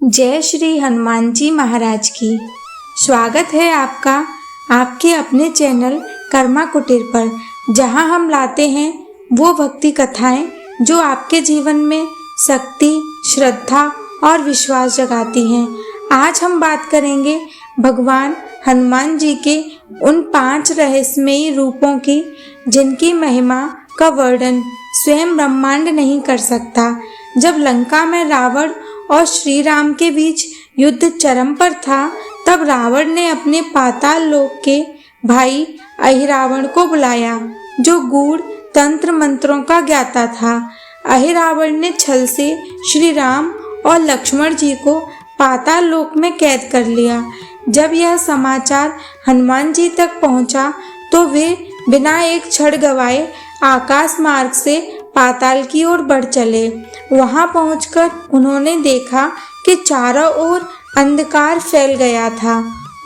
जय श्री हनुमान जी महाराज की। स्वागत है आपका आपके अपने चैनल कर्मा कुटीर पर, जहां हम लाते हैं वो भक्ति कथाएं जो आपके जीवन में शक्ति, श्रद्धा और विश्वास जगाती हैं। आज हम बात करेंगे भगवान हनुमान जी के उन 5 रहस्यमयी रूपों की जिनकी महिमा का वर्णन स्वयं ब्रह्मांड नहीं कर सकता। जब लंका में रावण और श्री राम के बीच युद्ध चरम पर था, तब रावण ने अपने पाताल लोक के भाई अहिरावण को बुलाया, जो गूढ़ तंत्र मंत्रों का ज्ञाता था। अहिरावण ने छल से श्री राम और लक्ष्मण जी को पाताल लोक में कैद कर लिया। जब यह समाचार हनुमान जी तक पहुंचा, तो वे बिना एक क्षण गवाए आकाश मार्ग से पाताल की ओर बढ़ चले। वहां पहुंचकर उन्होंने देखा कि चारों ओर अंधकार फैल गया था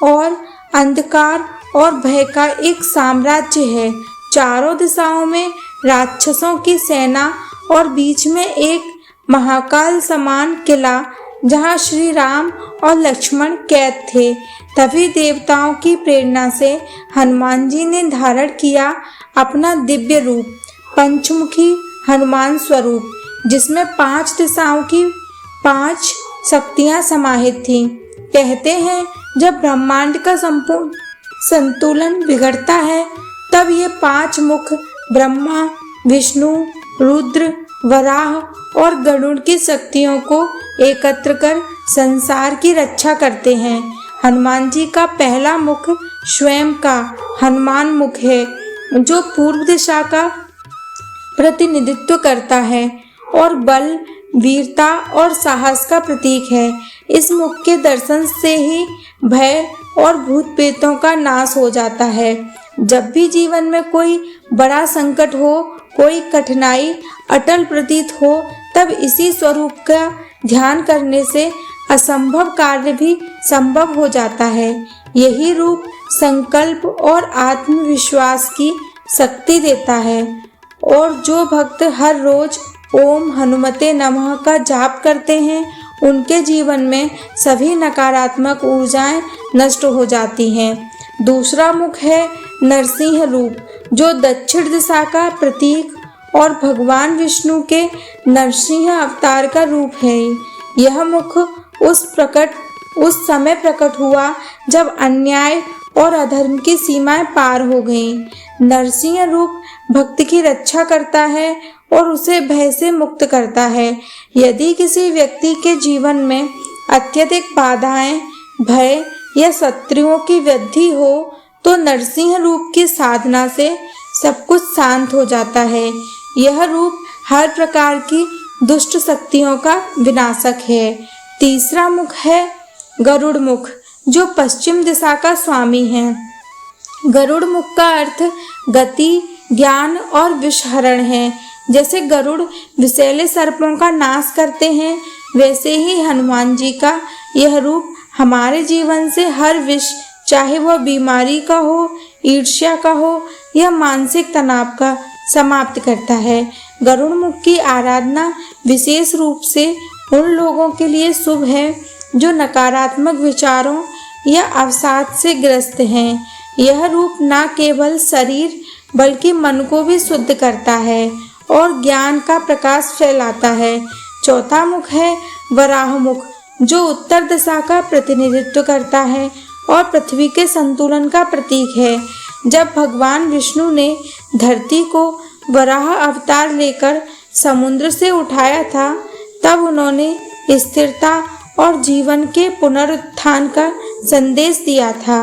और अंधकार और भय का एक साम्राज्य है। चारों दिशाओं में राक्षसों की सेना और बीच में एक महाकाल समान किला, जहां श्री राम और लक्ष्मण कैद थे। तभी देवताओं की प्रेरणा से हनुमान जी ने धारण किया अपना दिव्य रूप, पंचमुखी हनुमान स्वरूप, जिसमें 5 दिशाओं की 5 शक्तियां समाहित थीं। कहते हैं, जब ब्रह्मांड का संपूर्ण संतुलन बिगड़ता है, तब ये 5 मुख ब्रह्मा, विष्णु, रुद्र, वराह और गरुड़ की शक्तियों को एकत्र कर संसार की रक्षा करते हैं। हनुमान जी का पहला मुख स्वयं का हनुमान मुख है, जो पूर्व दिशा का प्रतिनिधित्व करता है और बल, वीरता और साहस का प्रतीक है। इस मुख के दर्शन से ही भय और भूत प्रेतों का नाश हो जाता है। जब भी जीवन में कोई बड़ा संकट हो, कोई कठिनाई अटल प्रतीत हो, तब इसी स्वरूप का ध्यान करने से असंभव कार्य भी संभव हो जाता है। यही रूप संकल्प और आत्मविश्वास की शक्ति देता है, और जो भक्त हर रोज ओम हनुमते नमः का जाप करते हैं, उनके जीवन में सभी नकारात्मक ऊर्जाएं नष्ट हो जाती हैं। दूसरा मुख है नरसिंह रूप, जो दक्षिण दिशा का प्रतीक और भगवान विष्णु के नरसिंह अवतार का रूप है। यह मुख उस समय प्रकट हुआ जब अन्याय और अधर्म की सीमाएं पार हो गईं। नरसिंह रूप भक्त की रक्षा करता है और उसे भय से मुक्त करता है। यदि किसी व्यक्ति के जीवन में अत्यधिक बाधाएं, भय या शत्रुओं की वृद्धि हो, तो नरसिंह रूप की साधना से सब कुछ शांत हो जाता है। यह रूप हर प्रकार की दुष्ट शक्तियों का विनाशक है। तीसरा मुख है गरुड़ मुख, जो पश्चिम दिशा का स्वामी है। गरुड़ मुख का अर्थ गति, ज्ञान और विषहरण है। जैसे गरुड़ विषैले सर्पों का नाश करते हैं, वैसे ही हनुमान जी का यह रूप हमारे जीवन से हर विष, चाहे वह बीमारी का हो, ईर्ष्या का हो या मानसिक तनाव का, समाप्त करता है। गरुड़ मुख की आराधना विशेष रूप से उन लोगों के लिए शुभ है जो नकारात्मक विचारों या अवसाद से ग्रस्त हैं। यह रूप न केवल शरीर बल्कि मन को भी शुद्ध करता है और ज्ञान का प्रकाश फैलाता है। चौथा मुख है वराह मुख, जो उत्तर दिशा का प्रतिनिधित्व करता है और पृथ्वी के संतुलन का प्रतीक है। जब भगवान विष्णु ने धरती को वराह अवतार लेकर समुद्र से उठाया था, तब उन्होंने स्थिरता और जीवन के पुनरुत्थान का संदेश दिया था।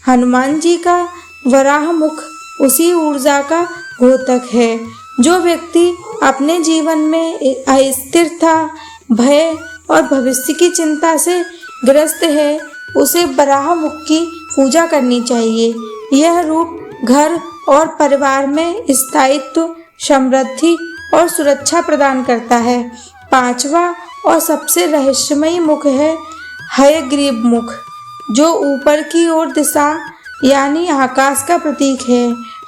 हनुमान जी का वराह मुख उसी ऊर्जा का द्योतक है। जो व्यक्ति अपने जीवन में अस्थिरता, भय और भविष्य की चिंता से ग्रस्त है, उसे वराह मुख की पूजा करनी चाहिए। यह रूप घर और परिवार में स्थायित्व, समृद्धि और सुरक्षा प्रदान करता है। 5वां और सबसे रहस्यमयी मुख है हयग्रीव मुख, जो ऊपर की ओर दिशा यानी आकाश का प्रतीक है।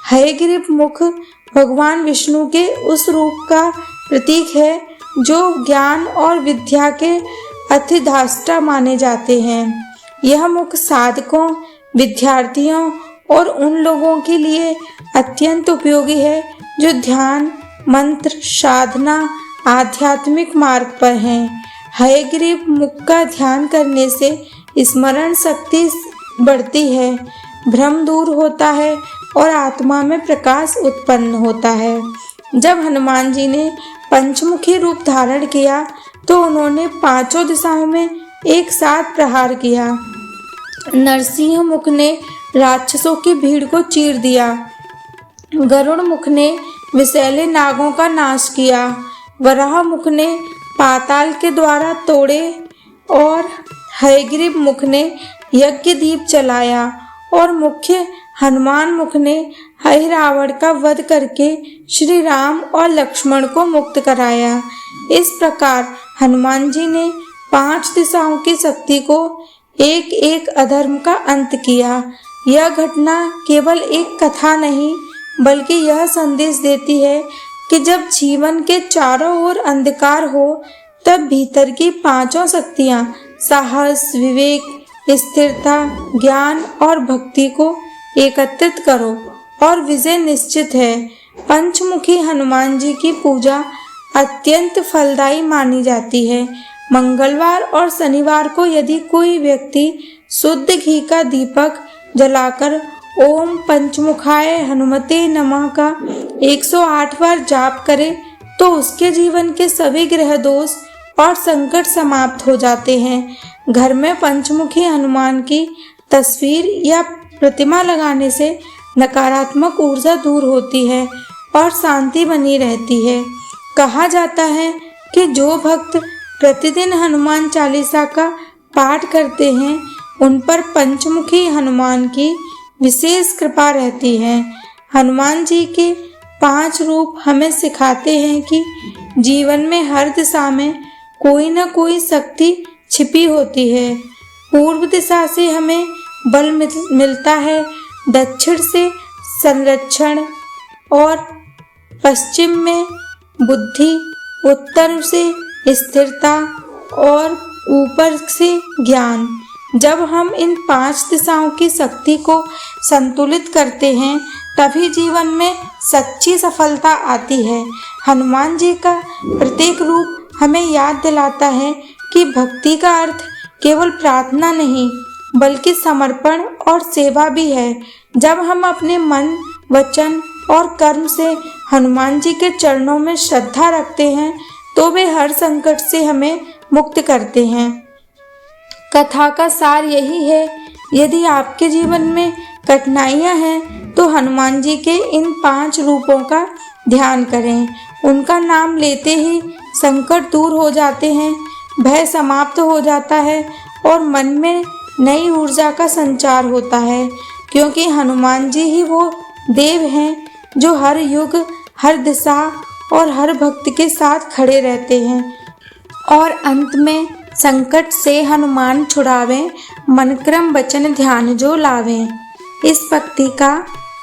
हयग्रीव मुख भगवान विष्णु के उस रूप का प्रतीक है जो ज्ञान और विद्या के अतिधाष्टा माने जाते हैं। यह मुख साधकों, विद्यार्थियों और उन लोगों के लिए अत्यंत उपयोगी है जो ध्यान, मंत्र, साधना, आध्यात्मिक मार्ग पर हैं। हयग्रीव मुख का ध्यान करने से स्मरण शक्ति बढ़ती है, भ्रम दूर होता है और आत्मा में प्रकाश उत्पन्न होता है। जब हनुमान जी ने पंचमुखी रूप धारण किया तो उन्होंने पांचों दिशाओं में एक साथ प्रहार किया। नरसिंह मुख ने राक्षसों की भीड़ को चीर दिया, गरुड़ मुख ने विषैले नागों का नाश किया, वराह मुख ने पाताल के द्वारा तोड़े और हयग्रीव मुख ने यज्ञ दीप चलाया और मुख्य हनुमान मुख ने हय रावण का वध करके श्री राम और लक्ष्मण को मुक्त कराया। इस प्रकार हनुमान जी ने 5 दिशाओं की शक्ति को एक एक अधर्म का अंत किया। यह घटना केवल एक कथा नहीं बल्कि यह संदेश देती है कि जब जीवन के चारों ओर अंधकार हो तब भीतर की 5 शक्तियां साहस, विवेक, स्थिरता, ज्ञान और भक्ति को एकत्रित करो और विजय निश्चित है। पंचमुखी हनुमान जी की पूजा अत्यंत फलदायी मानी जाती है। मंगलवार और शनिवार को यदि कोई व्यक्ति शुद्ध घी का दीपक जलाकर ओम पंचमुखाय हनुमते नमः का 108 बार जाप करे तो उसके जीवन के सभी ग्रह दोष और संकट समाप्त हो जाते हैं। घर में पंचमुखी हनुमान की तस्वीर या प्रतिमा लगाने से नकारात्मक ऊर्जा दूर होती है और शांति बनी रहती है। कहा जाता है कि जो भक्त प्रतिदिन हनुमान चालीसा का पाठ करते हैं उन पर पंचमुखी हनुमान की विशेष कृपा रहती है। हनुमान जी के 5 रूप हमें सिखाते हैं कि जीवन में हर दिशा में कोई न कोई शक्ति छिपी होती है। पूर्व दिशा से हमें बल मिलता है, दक्षिण से संरक्षण और पश्चिम में बुद्धि, उत्तर से स्थिरता और ऊपर से ज्ञान। जब हम इन 5 दिशाओं की शक्ति को संतुलित करते हैं तभी जीवन में सच्ची सफलता आती है। हनुमान जी का प्रत्येक रूप हमें याद दिलाता है कि भक्ति का अर्थ केवल प्रार्थना नहीं बल्कि समर्पण और सेवा भी है। जब हम अपने मन, वचन और कर्म से हनुमान जी के चरणों में श्रद्धा रखते हैं तो वे हर संकट से हमें मुक्त करते हैं। कथा का सार यही है, यदि आपके जीवन में कठिनाइयां हैं तो हनुमान जी के इन 5 रूपों का ध्यान करें। उनका नाम लेते ही संकट दूर हो जाते हैं, भय समाप्त हो जाता है और मन में नई ऊर्जा का संचार होता है, क्योंकि हनुमान जी ही वो देव हैं जो हर युग, हर दिशा और हर भक्त के साथ खड़े रहते हैं। और अंत में संकट से हनुमान छुड़ावें, मन क्रम वचन ध्यान जो लावें। इस भक्ति का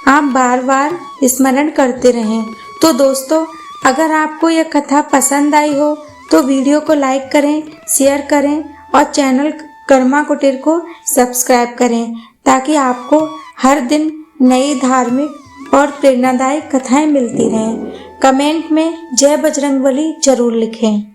आप बार बार स्मरण करते रहें। तो दोस्तों, अगर आपको यह कथा पसंद आई हो तो वीडियो को लाइक करें, शेयर करें और चैनल कर्मा कुटीर को सब्सक्राइब करें ताकि आपको हर दिन नई धार्मिक और प्रेरणादायक कथाएं मिलती रहें। कमेंट में जय बजरंगबली जरूर लिखें।